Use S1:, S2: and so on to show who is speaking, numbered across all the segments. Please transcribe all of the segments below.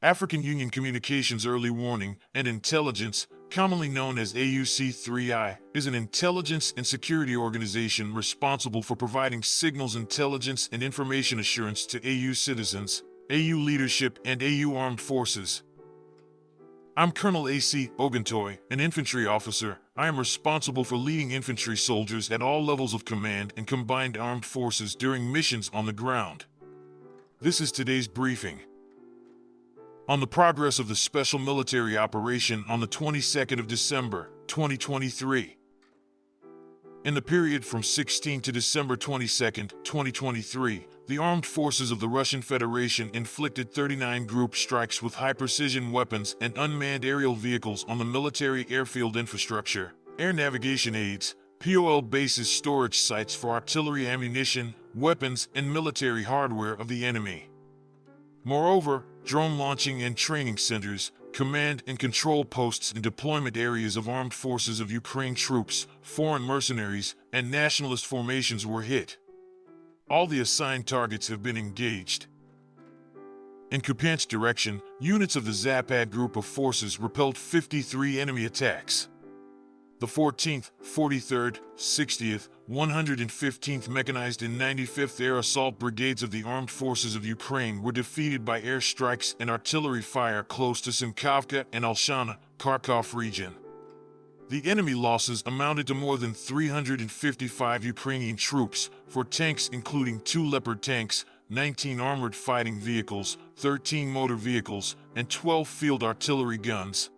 S1: African Union Communications Early Warning and Intelligence, commonly known as AUC3I, is an intelligence and security organization responsible for providing signals intelligence and information assurance to AU citizens, AU leadership, and AU armed forces. I'm Colonel A.C. Oguntoye, an infantry officer. I am responsible for leading infantry soldiers at all levels of command and combined armed forces during missions on the ground. This is today's briefing. On the progress of the special military operation on the 22nd of December, 2023. In the period from 16 to December 22, 2023, the armed forces of the Russian Federation inflicted 39 group strikes with high-precision weapons and unmanned aerial vehicles on the military airfield infrastructure, air navigation aids, POL bases, storage sites for artillery ammunition, weapons, and military hardware of the enemy. Moreover, drone launching and training centers, command and control posts and deployment areas of armed forces of Ukraine troops, foreign mercenaries, and nationalist formations were hit. All the assigned targets have been engaged. In Kupiansk direction, units of the Zapad group of forces repelled 53 enemy attacks. The 14th, 43rd, 60th, 115th Mechanized and 95th Air Assault Brigades of the Armed Forces of Ukraine were defeated by air strikes and artillery fire close to Simkavka and Alshana, Kharkov region. The enemy losses amounted to more than 355 Ukrainian troops, for tanks including 2 Leopard tanks, 19 armored fighting vehicles, 13 motor vehicles, and 12 field artillery guns.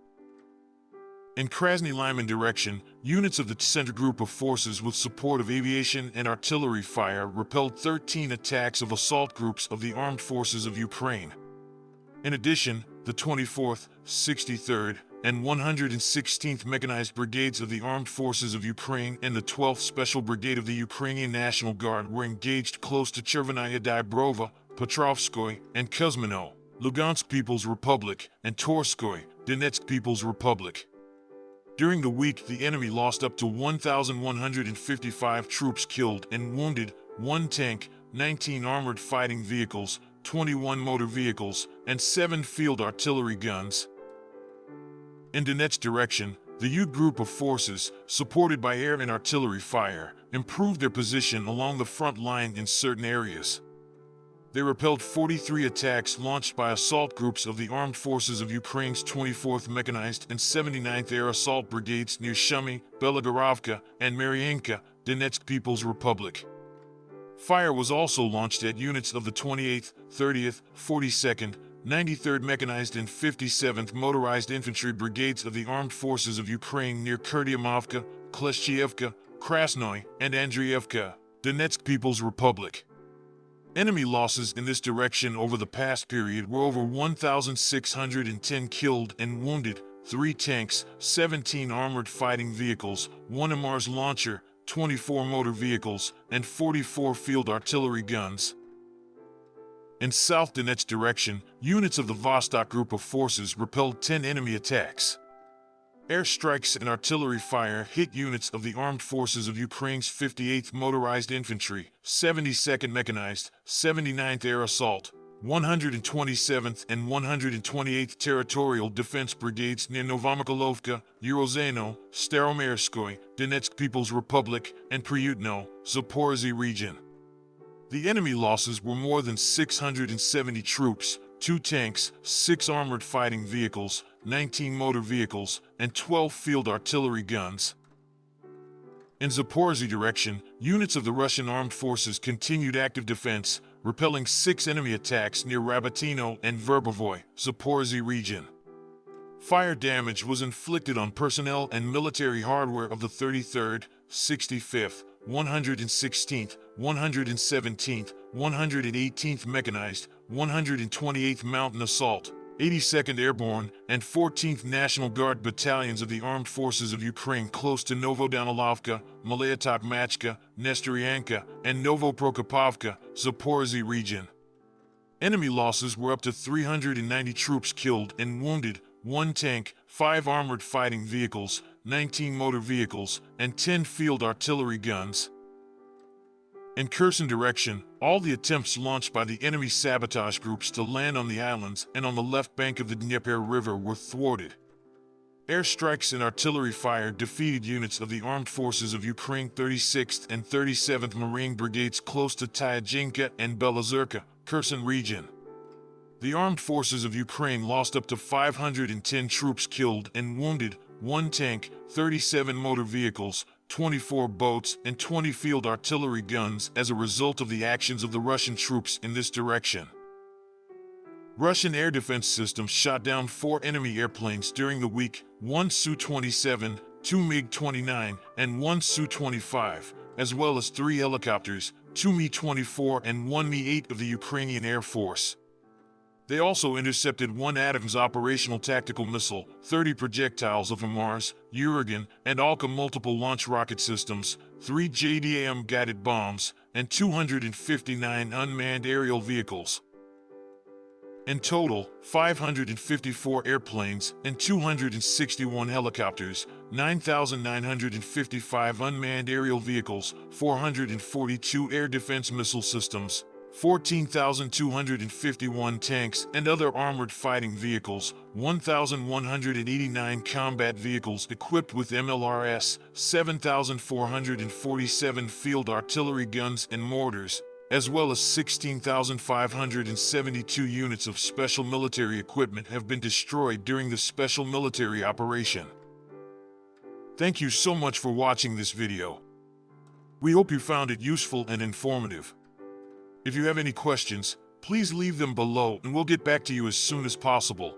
S1: In Krasny-Lyman direction, units of the Center Group of Forces with support of aviation and artillery fire repelled 13 attacks of assault groups of the Armed Forces of Ukraine. In addition, the 24th, 63rd, and 116th Mechanized Brigades of the Armed Forces of Ukraine and the 12th Special Brigade of the Ukrainian National Guard were engaged close to Chervenaya Dybrova, Petrovskoy, and Kuzmino, Lugansk People's Republic, and Torskoy, Donetsk People's Republic. During the week, the enemy lost up to 1,155 troops killed and wounded, 1 tank, 19 armored fighting vehicles, 21 motor vehicles, and 7 field artillery guns. In Donetsk direction, the U group of forces, supported by air and artillery fire, improved their position along the front line in certain areas. They repelled 43 attacks launched by assault groups of the Armed Forces of Ukraine's 24th Mechanized and 79th Air Assault Brigades near Shumy, Belagorovka, and Mariinka, Donetsk People's Republic. Fire was also launched at units of the 28th, 30th, 42nd, 93rd Mechanized and 57th Motorized Infantry Brigades of the Armed Forces of Ukraine near Kurdiamovka, Kleshchievka, Krasnoy, and Andriivka, Donetsk People's Republic. Enemy losses in this direction over the past period were over 1,610 killed and wounded, 3 tanks, 17 armored fighting vehicles, 1 HIMARS launcher, 24 motor vehicles, and 44 field artillery guns. In South Donetsk direction, units of the Vostok group of forces repelled 10 enemy attacks. Airstrikes and artillery fire hit units of the Armed Forces of Ukraine's 58th Motorized Infantry, 72nd Mechanized, 79th Air Assault, 127th and 128th Territorial Defense Brigades near Novomykolovka, Urozheno, Staromerskoy, Donetsk People's Republic, and Pryutno, Zaporozhye region. The enemy losses were more than 670 troops, 2 tanks, 6 armored fighting vehicles, 19 motor vehicles, and 12 field artillery guns. In Zaporozhye direction, units of the Russian armed forces continued active defense, repelling 6 enemy attacks near Rabotino and Verbovoy, Zaporozhye region. Fire damage was inflicted on personnel and military hardware of the 33rd, 65th, 116th, 117th, 118th Mechanized, 128th Mountain Assault, 82nd Airborne, and 14th National Guard battalions of the Armed Forces of Ukraine close to Novodanilovka, Malaya Tokmachka, Nestoryanka, and Novoprokopovka, Zaporozhye region. Enemy losses were up to 390 troops killed and wounded, 1 tank, 5 armored fighting vehicles, 19 motor vehicles, and 10 field artillery guns. In Kherson direction, all the attempts launched by the enemy sabotage groups to land on the islands and on the left bank of the Dnieper River were thwarted. Airstrikes and artillery fire defeated units of the armed forces of Ukraine 36th and 37th Marine Brigades close to Tyazhinka and Belozerka, Kherson region. The armed forces of Ukraine lost up to 510 troops killed and wounded, 1 tank, 37 motor vehicles, 24 boats, and 20 field artillery guns as a result of the actions of the Russian troops in this direction. Russian air defense systems shot down 4 enemy airplanes during the week, 1 Su-27, 2 MiG-29, and 1 Su-25, as well as 3 helicopters, 2 Mi-24 and 1 Mi-8 of the Ukrainian Air Force. They also intercepted 1 Atom's operational tactical missile, 30 projectiles of HIMARS, Uragan, and AUC multiple launch rocket systems, 3 JDAM guided bombs, and 259 unmanned aerial vehicles. In total, 554 airplanes and 261 helicopters, 9,955 unmanned aerial vehicles, 442 air defense missile systems, 14,251 tanks and other armored fighting vehicles, 1,189 combat vehicles equipped with MLRS, 7,447 field artillery guns and mortars, as well as 16,572 units of special military equipment have been destroyed during the special military operation. Thank you so much for watching this video. We hope you found it useful and informative. If you have any questions, please leave them below and we'll get back to you as soon as possible.